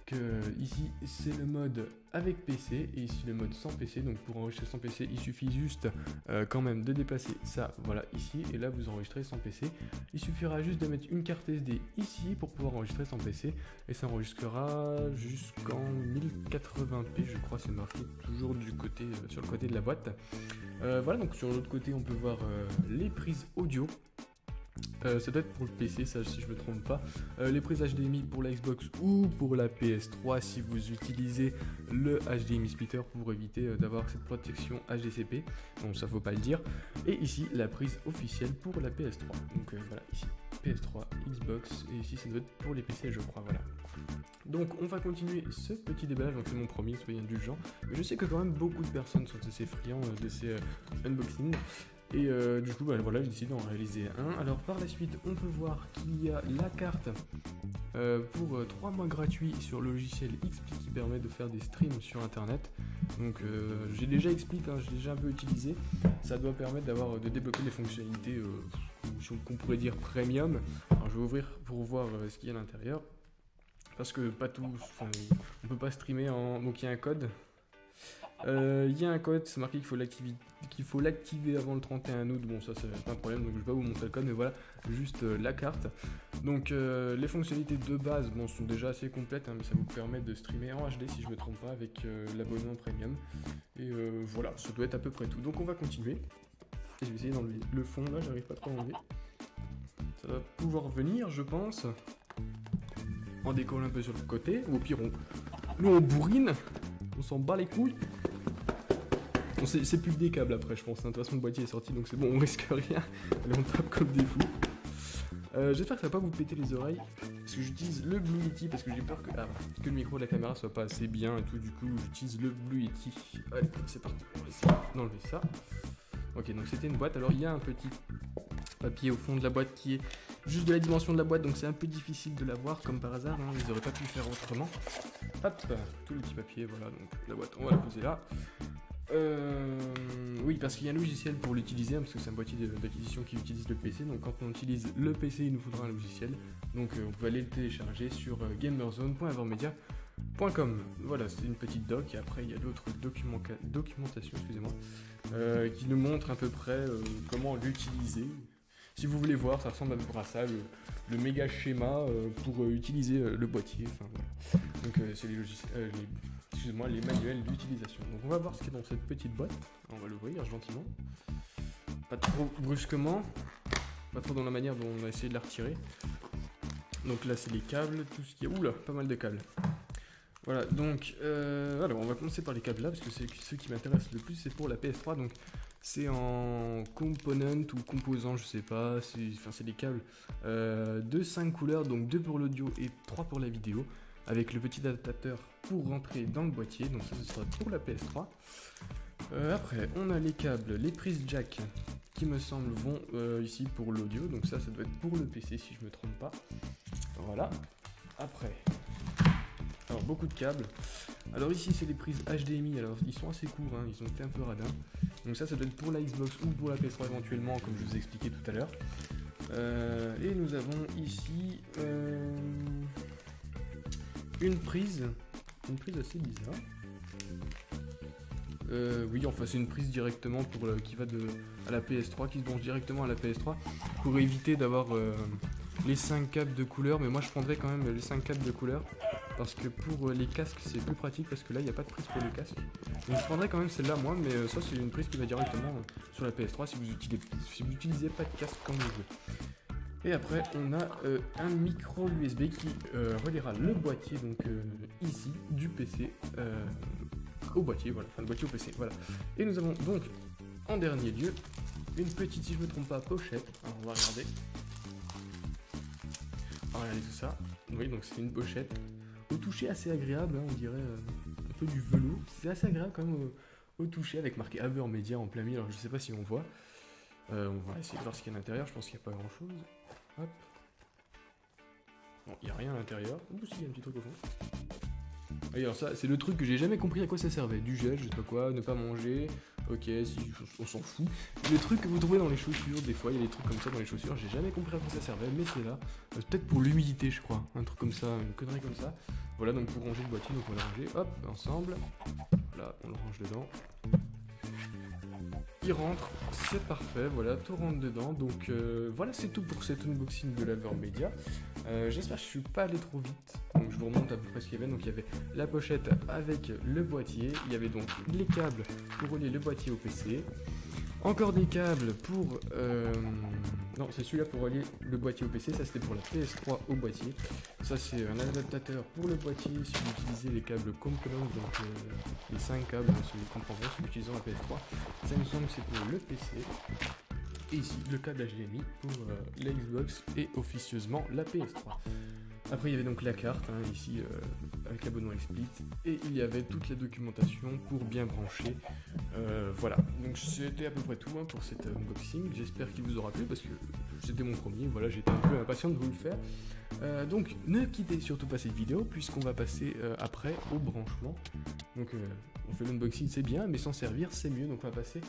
que ici c'est le mode avec PC et ici le mode sans PC. Donc pour enregistrer sans PC, il suffit juste quand même de déplacer ça, voilà, ici, et là vous enregistrez sans PC. Il suffira juste de mettre une carte SD ici pour pouvoir enregistrer sans PC et ça enregistrera jusqu'en 1080p, je crois, c'est marqué toujours du côté sur le côté de la boîte. Voilà, donc sur l'autre côté on peut voir les prises audio. Ça doit être pour le PC, ça, si je me trompe pas. Les prises HDMI pour la Xbox ou pour la PS3 si vous utilisez le HDMI splitter pour éviter d'avoir cette protection HDCP. Donc ça faut pas le dire. Et ici la prise officielle pour la PS3. Donc voilà, ici PS3, Xbox, et ici ça doit être pour les PC je crois, voilà. Donc on va continuer ce petit déballage, donc c'est mon premier, soyez indulgents. Mais je sais que quand même beaucoup de personnes sont assez friands de ces unboxings. Et du coup, bah, voilà, j'ai décidé d'en réaliser un. Alors par la suite, on peut voir qu'il y a la carte pour 3 mois gratuits sur le logiciel XSplit qui permet de faire des streams sur internet. Donc j'ai déjà XSplit, hein, j'ai déjà un peu utilisé. Ça doit permettre de débloquer des fonctionnalités qu'on pourrait dire premium. Alors je vais ouvrir pour voir ce qu'il y a à l'intérieur. Parce que pas tout, on peut pas streamer en... Donc il y a un code. Il y a un code, c'est marqué qu'il faut l'activer avant le 31 août. Bon, ça c'est pas un problème, donc je vais pas vous montrer le code, mais voilà, juste la carte. Donc les fonctionnalités de base bon, sont déjà assez complètes, hein, mais ça vous permet de streamer en HD si je me trompe pas avec l'abonnement premium. Et voilà, ça doit être à peu près tout. Donc on va continuer. Et je vais essayer d'enlever le fond là, j'arrive pas trop à enlever. Ça va pouvoir venir, je pense. On décolle un peu sur le côté, ou au pire on bourrine, on s'en bat les couilles. Bon, c'est plus que des câbles après, je pense. De toute façon, le boîtier est sorti, donc c'est bon, on risque rien. Allez, on tape comme des fous. J'espère que ça va pas vous péter les oreilles. Parce que j'utilise le Blue Yeti, parce que j'ai peur que le micro de la caméra soit pas assez bien et tout. Du coup, j'utilise le Blue Yeti. Allez, c'est parti. On va essayer d'enlever ça. Ok, donc c'était une boîte. Alors, il y a un petit papier au fond de la boîte qui est juste de la dimension de la boîte, donc c'est un peu difficile de la voir, comme par hasard. Hein, ils auraient pas pu faire autrement. Hop, tout le petit papier, voilà. Donc, la boîte, on va la poser là. Oui, parce qu'il y a un logiciel pour l'utiliser, hein, parce que c'est un boîtier d'acquisition qui utilise le PC. Donc quand on utilise le PC, il nous faudra un logiciel. Donc on peut aller le télécharger sur gamerzone.avarmedia.com. Voilà, c'est une petite doc. Et après, il y a d'autres documentation, excusez-moi, qui nous montre à peu près comment l'utiliser. Si vous voulez voir, ça ressemble à peu près à ça, le méga schéma pour utiliser le boîtier. Enfin, voilà. Donc c'est les logiciels, les manuels d'utilisation. Donc on va voir ce qu'il y a dans cette petite boîte. On va l'ouvrir gentiment. Pas trop brusquement. Pas trop dans la manière dont on va essayer de la retirer. Donc là c'est les câbles, tout ce qui est... Oula, pas mal de câbles. Voilà, donc alors on va commencer par les câbles là, parce que c'est ceux qui m'intéressent le plus, c'est pour la PS3. Donc c'est en component ou composant, je sais pas, c'est des câbles de 5 couleurs, donc 2 pour l'audio et 3 pour la vidéo, avec le petit adaptateur pour rentrer dans le boîtier, donc ça ce sera pour la PS3. Après on a les câbles, les prises jack qui me semble vont ici pour l'audio, donc ça doit être pour le PC si je me trompe pas. Voilà, après... Alors beaucoup de câbles. Alors ici c'est les prises HDMI, alors ils sont assez courts, hein, ils ont été un peu radins. Donc ça doit être pour la Xbox ou pour la PS3 éventuellement, comme je vous ai expliqué tout à l'heure. Et nous avons ici une prise assez bizarre. Oui, enfin c'est une prise directement qui va à la PS3, qui se branche directement à la PS3 pour éviter d'avoir les 5 câbles de couleur. Mais moi je prendrais quand même les 5 câbles de couleur parce que pour les casques c'est plus pratique, parce que là il n'y a pas de prise pour les casques. Donc je prendrais quand même celle-là moi, mais ça c'est une prise qui va directement sur la PS3 si vous utilisez pas de casque quand vous jouez. Et après on a un micro USB qui reliera le boîtier, donc ici du PC au boîtier, voilà, enfin le boîtier au PC, voilà. Et nous avons donc en dernier lieu une petite, si je me trompe pas, pochette. Alors on va regarder. On va regarder tout ça. Oui, donc c'est une pochette au toucher assez agréable, hein, on dirait un peu du velours. C'est assez agréable quand même au toucher, avec marqué Avermedia en plein milieu. Alors je sais pas si on voit. On va essayer de voir ce qu'il y a à l'intérieur. Je pense qu'il n'y a pas grand chose. Hop. Bon, il n'y a rien à l'intérieur. Ouh, si, il y a un petit truc au fond. Et alors ça, c'est le truc que j'ai jamais compris à quoi ça servait. Du gel, je sais pas quoi, ne pas manger, ok, si, on s'en fout. Les trucs que vous trouvez dans les chaussures, des fois il y a des trucs comme ça dans les chaussures, j'ai jamais compris à quoi ça servait, mais c'est là. Peut-être pour l'humidité, je crois, un truc comme ça, une connerie comme ça. Voilà, donc pour ranger le boîtier, donc on va le ranger, hop, ensemble. Voilà, on le range dedans. Il rentre, c'est parfait, voilà, tout rentre dedans. Donc voilà, c'est tout pour cet unboxing de l'Avermedia. J'espère que je suis pas allé trop vite. Donc je vous remonte à peu près ce qu'il y avait. Donc il y avait la pochette avec le boîtier. Il y avait donc les câbles pour relier le boîtier au PC. Encore des câbles pour... Non, c'est celui-là pour relier le boîtier au PC. Ça, c'était pour la PS3 au boîtier. Ça, c'est un adaptateur pour le boîtier si vous utilisez les câbles Components, donc les 5 câbles, celui qu'on prend si vous utilisez la PS3. Ça me semble que c'est pour le PC. Et ici, le câble HDMI pour la Xbox et officieusement la PS3. Après, il y avait donc la carte, hein, ici, avec abonnement XSplit, et il y avait toute la documentation pour bien brancher. Voilà, donc c'était à peu près tout hein, pour cet unboxing. J'espère qu'il vous aura plu parce que c'était mon premier. Voilà, j'étais un peu impatient de vous le faire. Donc, ne quittez surtout pas cette vidéo puisqu'on va passer après au branchement. Donc, on fait l'unboxing, c'est bien, mais s'en servir, c'est mieux. Donc, on va passer